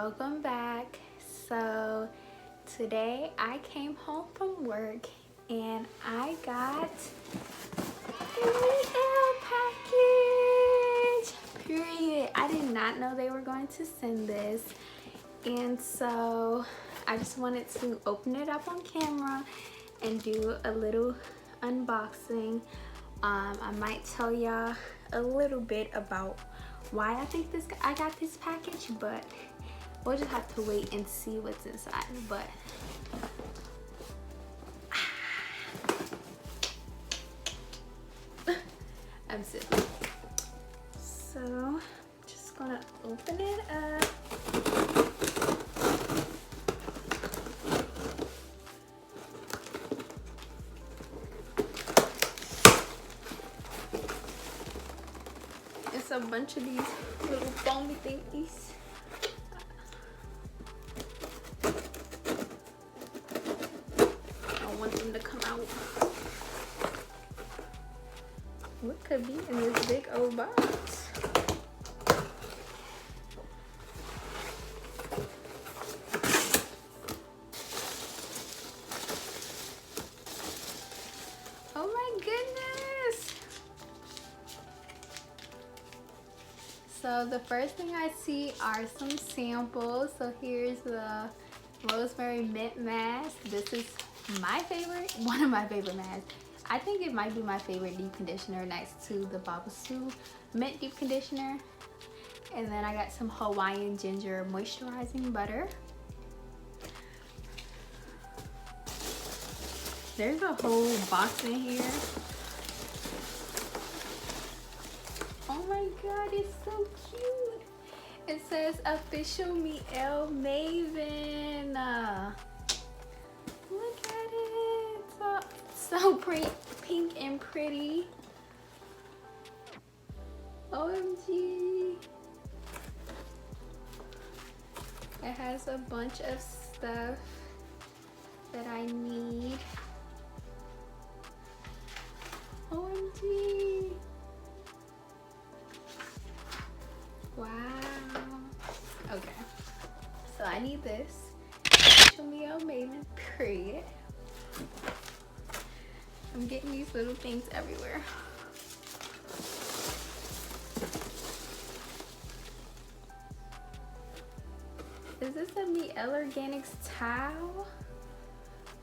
welcome back. So today I came home from work and I got a Mielle package. Period. I did not know they were going to send this, and so I just wanted to open it up on camera and do a little unboxing. I might tell y'all a little bit about why I got this package, but we'll just have to wait and see what's inside. But I'm sick. So just gonna open it up. It's a bunch of these little foamy thingies. I don't want them to come out. What could be in this big old box? Oh my goodness! So the first thing I see are some samples. So here's the rosemary mint mask. This is my favorite, one of my favorite masks. I think it might be my favorite deep conditioner next to the Babasu mint deep conditioner. And then I got some Hawaiian ginger moisturizing butter. There's a whole box in here. Oh my god, it's so cute. It says official Mielle Maven. Look at it. So pretty, pink and pretty. OMG. It has a bunch of stuff that I need. OMG. Wow. Okay. So I need this. Official Mielle Maven, period. I'm getting these little things everywhere. Is this a Mielle Organics towel?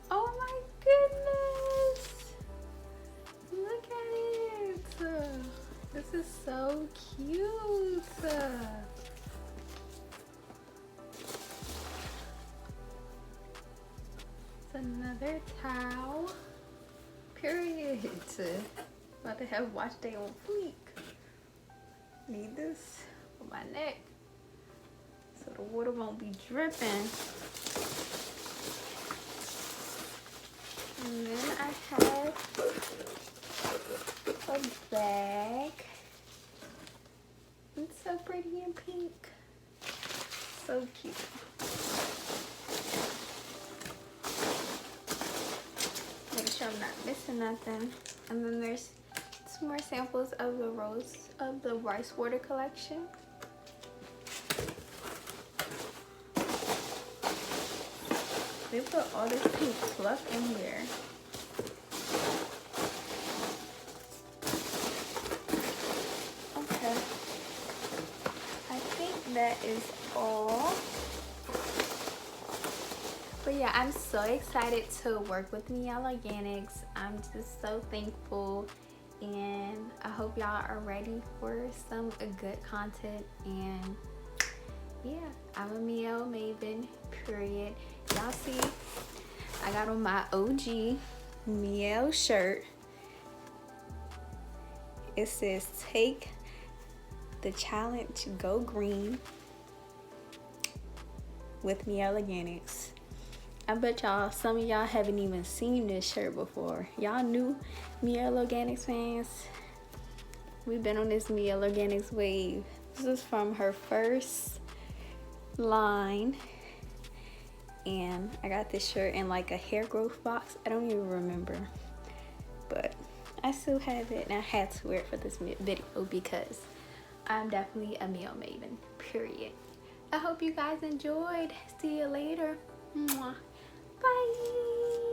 Oh my goodness! Look at it! This is so cute! It's another towel. Period. About to have wash day on fleek. Need this for my neck so the water won't be dripping. And then I have a bag. It's so pretty and pink. So cute. Make sure I'm not missing nothing. And then there's some more samples of the rice water collection. They put all this pink fluff in here. Okay. I think that is all. But yeah, I'm so excited to work with Mielle Organics. I'm just so thankful, and I hope y'all are ready for some good content. And yeah, I'm a Mielle Maven, period. Y'all see, I got on my OG Mielle shirt. It says take the challenge, go green with Mielle Organics. I bet y'all, some of y'all haven't even seen this shirt before. Y'all new Mielle Organics fans? We've been on this Mielle Organics wave. This is from her first line. And I got this shirt in like a hair growth box. I don't even remember. But I still have it, and I had to wear it for this video because I'm definitely a Mielle Maven, period. I hope you guys enjoyed. See you later. Mwah. Bye.